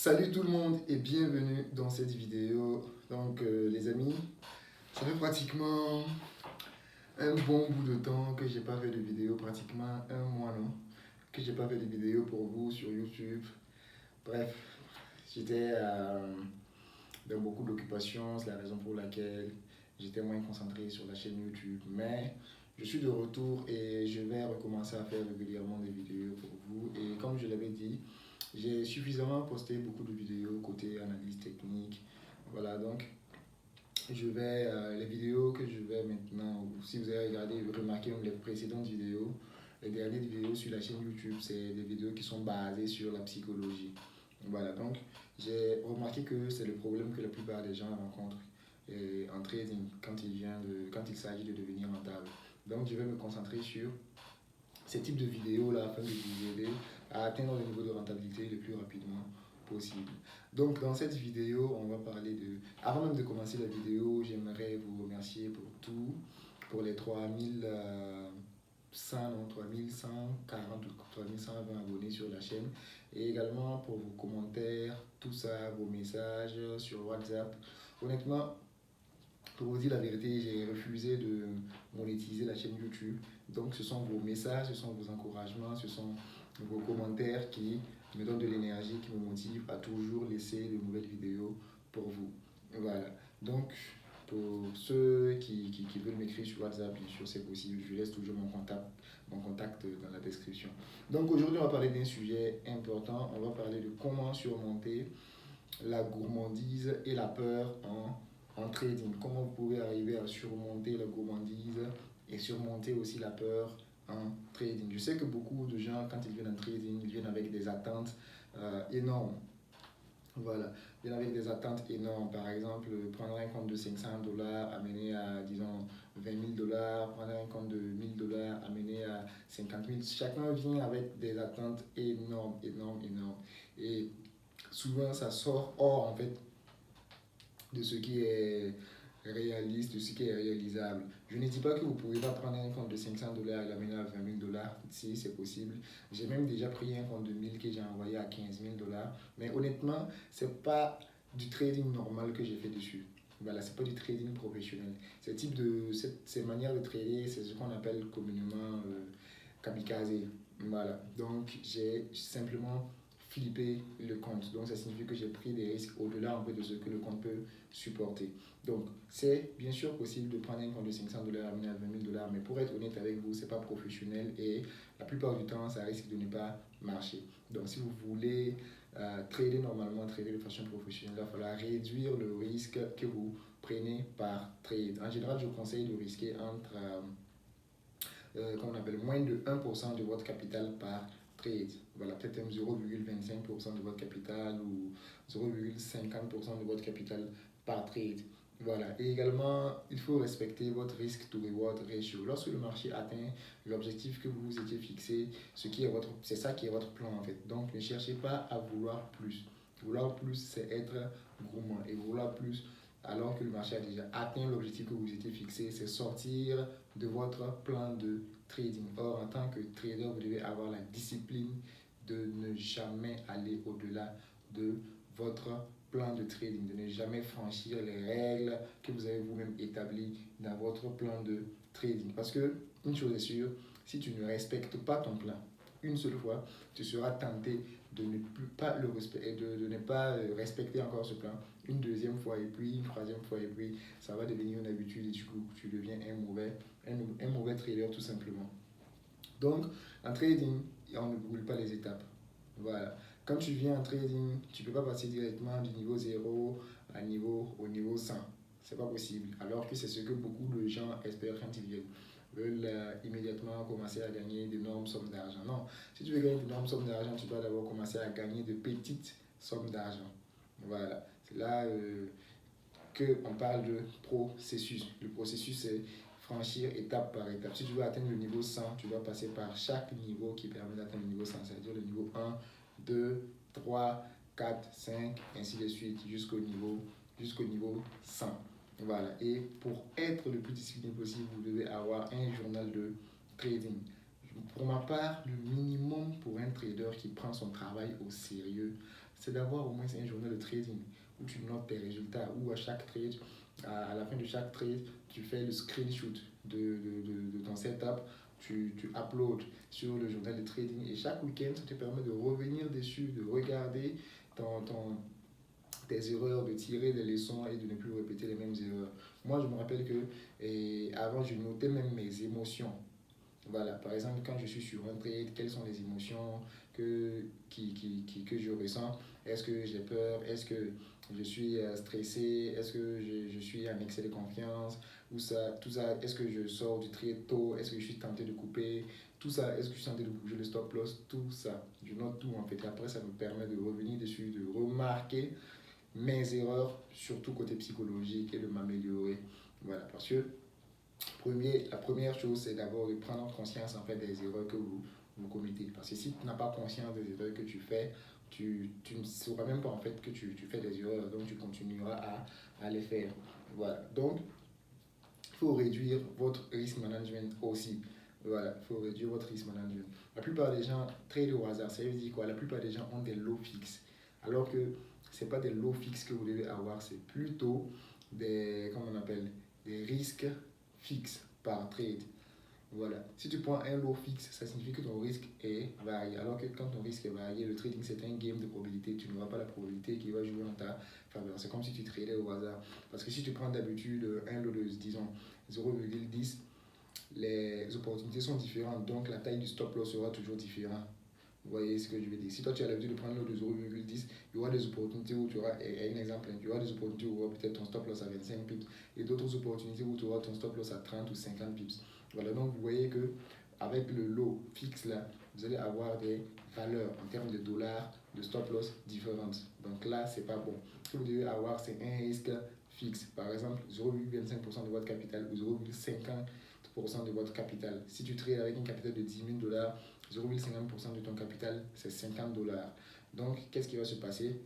Salut tout le monde et bienvenue dans cette vidéo. Donc les amis, ça fait pratiquement un bon bout de temps que j'ai pas fait de vidéo, pratiquement un mois non, que j'ai pas fait de vidéo pour vous sur YouTube. Bref, j'étais dans beaucoup d'occupations, c'est la raison pour laquelle j'étais moins concentré sur la chaîne YouTube. Mais je suis de retour et je vais recommencer à faire régulièrement des vidéos pour vous. Et comme je l'avais dit, j'ai suffisamment posté beaucoup de vidéos côté analyse technique. Voilà, donc les vidéos que je vais maintenant, ou si vous avez regardé, remarqué les précédentes vidéos, les dernières vidéos sur la chaîne YouTube, c'est des vidéos qui sont basées sur la psychologie. Voilà, donc j'ai remarqué que c'est le problème que la plupart des gens rencontrent en trading quand il s'agit de devenir rentable. Donc je vais me concentrer sur ces types de vidéos-là afin de vous aider à atteindre le niveau de rentabilité le plus rapidement possible. Donc dans cette vidéo, on va parler de... Avant même de commencer la vidéo, j'aimerais vous remercier pour tout, pour les 3140 ou 3120 abonnés sur la chaîne et également pour vos commentaires, tout ça, vos messages sur WhatsApp. Honnêtement, pour vous dire la vérité, j'ai refusé de monétiser la chaîne YouTube. Donc ce sont vos messages, ce sont vos encouragements, ce sont vos commentaires qui me donnent de l'énergie, qui me motivent à toujours laisser de nouvelles vidéos pour vous. Voilà. Donc pour ceux qui veulent m'écrire sur WhatsApp, bien sûr c'est possible. Je laisse toujours mon contact dans la description. Donc aujourd'hui on va parler d'un sujet important. On va parler de comment surmonter la gourmandise et la peur en trading. Comment vous pouvez arriver à surmonter la gourmandise et surmonter aussi la peur en trading. Je sais que beaucoup de gens, quand ils viennent en trading, ils viennent avec des attentes énormes. Voilà, ils viennent avec des attentes énormes. Par exemple, prendre un compte de 500 dollars, amener à, disons, 20 000 dollars, prendre un compte de 1000 dollars, amener à 50 000. Chacun vient avec des attentes énormes, énormes, énormes. Et souvent, ça sort hors, en fait, de ce qui est réaliste, de ce qui est réalisable. Je ne dis pas que vous ne pouvez pas prendre un compte de 500 dollars et l'amener à 20 000 dollars, si c'est possible. J'ai même déjà pris un compte de 1000 que j'ai envoyé à 15 000 dollars. Mais honnêtement, ce n'est pas du trading normal que j'ai fait dessus. Voilà, c'est pas du trading professionnel. Ces manières de trader, c'est ce qu'on appelle communément kamikaze. Voilà, donc j'ai simplement flipper le compte. Donc ça signifie que j'ai pris des risques au-delà en fait, de ce que le compte peut supporter. Donc c'est bien sûr possible de prendre un compte de 500 dollars amener à 20 000 dollars, mais pour être honnête avec vous, c'est pas professionnel et la plupart du temps, ça risque de ne pas marcher. Donc si vous voulez trader normalement, trader de façon professionnelle, il va falloir réduire le risque que vous prenez par trade. En général, je vous conseille de risquer entre qu'on appelle moins de 1% de votre capital par trade. Voilà, peut-être 0,25% de votre capital ou 0,50% de votre capital par trade. Voilà. Et également, il faut respecter votre risk to reward ratio. Lorsque le marché atteint l'objectif que vous vous étiez fixé, c'est ça qui est votre plan en fait. Donc, ne cherchez pas à vouloir plus. Vouloir plus, c'est être gourmand. Et vouloir plus, alors que le marché a déjà atteint l'objectif que vous étiez fixé, c'est sortir de votre plan de trading. Or, en tant que trader, vous devez avoir la discipline de ne jamais aller au-delà de votre plan de trading, de ne jamais franchir les règles que vous avez vous-même établies dans votre plan de trading. Parce que, une chose est sûre, si tu ne respectes pas ton plan une seule fois, tu seras tenté de ne plus pas le respecter, de ne pas respecter encore ce plan une deuxième fois et puis une troisième fois et puis ça va devenir une habitude et du coup tu deviens un mauvais trader tout simplement. Donc en trading, on ne brûle pas les étapes. Voilà. Quand tu viens en trading, tu ne peux pas passer directement du niveau 0 au niveau 100. C'est pas possible. Alors que c'est ce que beaucoup de gens espèrent quand ils viennent. Veulent immédiatement commencer à gagner d'énormes sommes d'argent. Non, si tu veux gagner d'énormes sommes d'argent, tu dois d'abord commencer à gagner de petites sommes d'argent. Voilà, c'est là qu'on parle de processus. Le processus, c'est franchir étape par étape. Si tu veux atteindre le niveau 100, tu dois passer par chaque niveau qui permet d'atteindre le niveau 100, c'est-à-dire le niveau 1, 2, 3, 4, 5, ainsi de suite, jusqu'au niveau 100. Voilà, et pour être le plus discipliné possible, vous devez avoir un journal de trading. Pour ma part, le minimum pour un trader qui prend son travail au sérieux, c'est d'avoir au moins un journal de trading où tu notes tes résultats, où à chaque trade, à la fin de chaque trade, tu fais le screenshot de ton setup, tu uploads sur le journal de trading et chaque week-end, ça te permet de revenir dessus, de regarder tes erreurs, de tirer des leçons et de ne plus répéter les mêmes erreurs. Moi, je me rappelle que avant, je notais même mes émotions. Voilà, par exemple, quand je suis sur un trade, quelles sont les émotions que je ressens? Est-ce que j'ai peur? Est-ce que je suis stressé? Est-ce que je suis en excès de confiance? Ou ça, tout ça, est-ce que je sors du trade tôt? Est-ce que je suis tenté de couper? Tout ça, est-ce que je suis tenté de bouger le stop loss? Tout ça, je note tout en fait. Et après, ça me permet de revenir dessus, de remarquer mes erreurs, surtout côté psychologique, et de m'améliorer. Voilà, parce que la première chose, c'est d'abord de prendre conscience en fait des erreurs que vous commettez. Parce que si tu n'as pas conscience des erreurs que tu fais, tu ne sauras même pas en fait que tu fais des erreurs, donc tu continueras à les faire. Voilà, donc il faut réduire votre risk management aussi. Voilà, il faut réduire votre risk management. La plupart des gens trade au hasard, ça veut dire quoi? La plupart des gens ont des lots fixes. Alors que ce n'est pas des lots fixes que vous devez avoir, c'est plutôt comment on appelle, des risques fixes par trade. Voilà. Si tu prends un lot fixe, ça signifie que ton risque est varié. Alors que quand ton risque est varié, le trading c'est un game de probabilité. Tu n'auras pas la probabilité qui va jouer en ta faveur. C'est comme si tu tradais au hasard. Parce que si tu prends d'habitude un lot de, disons, 0,10, les opportunités sont différentes. Donc la taille du stop loss sera toujours différente. Vous voyez ce que je veux dire? Si toi tu as l'habitude de prendre l'eau de 0,10, il y aura des opportunités où tu auras, un exemple, il y aura des opportunités où tu auras peut-être ton stop loss à 25 pips et d'autres opportunités où tu auras ton stop loss à 30 ou 50 pips. Voilà, donc vous voyez que avec le lot fixe là, vous allez avoir des valeurs en termes de dollars de stop loss différentes. Donc là, c'est pas bon. Ce que vous devez avoir, c'est un risque fixe. Par exemple, 0,25% de votre capital ou 0,50% de votre capital. Si tu trades avec un capital de 10 000 dollars, 0,50% de ton capital, c'est 50 dollars. Donc, qu'est-ce qui va se passer?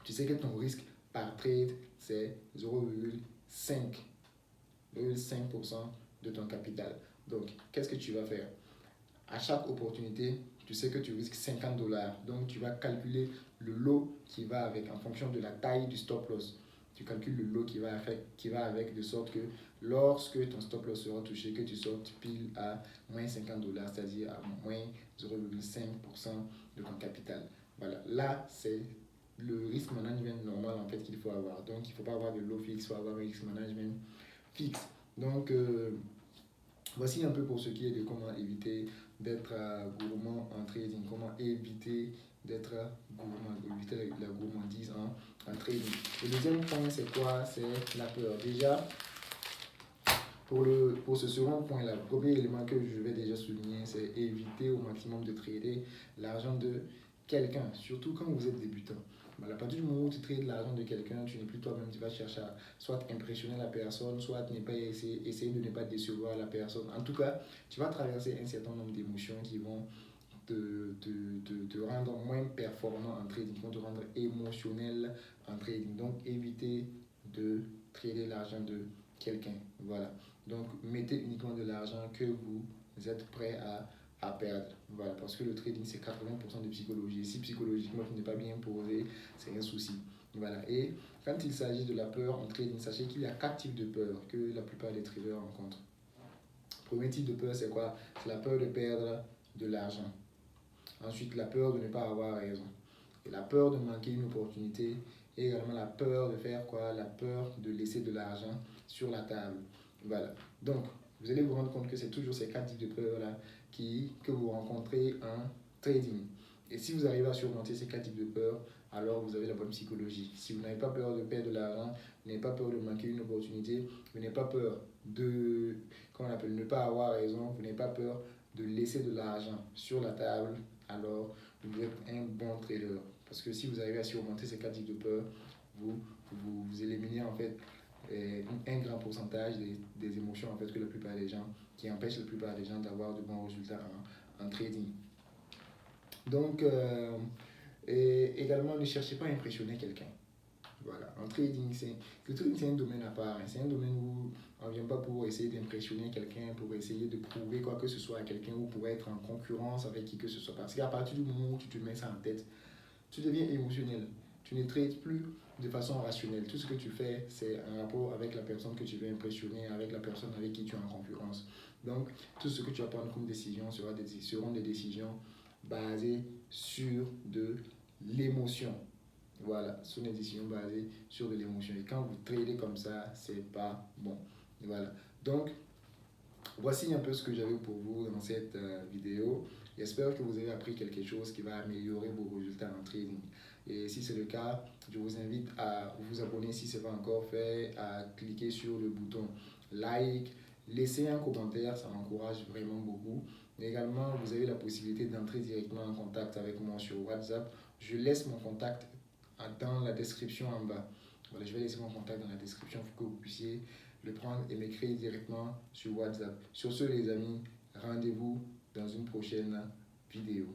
Tu sais que ton risque par trade, c'est 0,5% de ton capital. Donc, qu'est-ce que tu vas faire? À chaque opportunité, tu sais que tu risques 50 dollars. Donc, tu vas calculer le lot qui va avec en fonction de la taille du stop loss. Tu calcules le lot qui va avec de sorte que lorsque ton stop loss sera touché, que tu sortes pile à moins 50 dollars, c'est-à-dire à moins 0,5% de ton capital. Voilà, là, c'est le risk management normal en fait qu'il faut avoir. Donc, il ne faut pas avoir de lot fixe, il faut avoir un risk management fixe. Donc, voici un peu pour ce qui est de comment éviter d'être gourmand en trading, comment éviter d'être gourmand, éviter la gourmandise en trading. Le deuxième point, c'est quoi? C'est la peur. Déjà, pour ce second point-là, le premier élément que je vais déjà souligner, c'est éviter au maximum de trader l'argent de quelqu'un, surtout quand vous êtes débutant. À partir du moment où tu trades l'argent de quelqu'un, tu n'es plus toi-même, tu vas chercher à soit impressionner la personne, soit ne pas essayer de ne pas décevoir la personne. En tout cas, tu vas traverser un certain nombre d'émotions qui vont te rendre moins performant en trading, qui vont te rendre émotionnel en trading. Donc, évitez de trader l'argent de quelqu'un. Voilà. Donc, mettez uniquement de l'argent que vous êtes prêt à perdre. Voilà, parce que le trading, c'est 80% de psychologie. Et si psychologiquement, tu n'es pas bien posé, c'est un souci. Voilà. Et quand il s'agit de la peur en trading, sachez qu'il y a 4 types de peur que la plupart des traders rencontrent. Premier type de peur, c'est quoi? C'est la peur de perdre de l'argent. Ensuite, la peur de ne pas avoir raison. Et la peur de manquer une opportunité. Et également la peur de faire quoi? La peur de laisser de l'argent sur la table. Voilà. Donc, vous allez vous rendre compte que c'est toujours ces 4 types de peurs-là que vous rencontrez en trading. Et si vous arrivez à surmonter ces 4 types de peurs, alors vous avez la bonne psychologie. Si vous n'avez pas peur de perdre de l'argent, vous n'avez pas peur de manquer une opportunité, vous n'avez pas peur de, comment on appelle, ne pas avoir raison, vous n'avez pas peur de laisser de l'argent sur la table, alors vous êtes un bon trader. Parce que si vous arrivez à surmonter ces 4 types de peurs, vous éliminez en fait un grand pourcentage des émotions en fait que la plupart des gens, qui empêchent la plupart des gens d'avoir de bons résultats en trading. Donc, et également, ne cherchez pas à impressionner quelqu'un. Voilà, en trading, le trading c'est un domaine à part. C'est un domaine où on ne vient pas pour essayer d'impressionner quelqu'un, pour essayer de prouver quoi que ce soit à quelqu'un ou pour être en concurrence avec qui que ce soit. Parce qu'à partir du moment où tu te mets ça en tête, tu deviens émotionnel. Tu ne trades plus de façon rationnelle. Tout ce que tu fais, c'est un rapport avec la personne que tu veux impressionner, avec la personne avec qui tu es en concurrence. Donc, tout ce que tu vas prendre comme décision seront des décisions basées sur de l'émotion. Voilà, sur des décisions basées sur de l'émotion. Et quand vous tradez comme ça, c'est pas bon. Voilà. Donc, voici un peu ce que j'avais pour vous dans cette vidéo. J'espère que vous avez appris quelque chose qui va améliorer vos résultats en trading. Et si c'est le cas, je vous invite à vous abonner si ce n'est pas encore fait, à cliquer sur le bouton like, laisser un commentaire, ça m'encourage vraiment beaucoup. Mais également, vous avez la possibilité d'entrer directement en contact avec moi sur WhatsApp. Je laisse mon contact dans la description en bas. Voilà, je vais laisser mon contact dans la description pour que vous puissiez le prendre et m'écrire directement sur WhatsApp. Sur ce, les amis, rendez-vous dans une prochaine vidéo.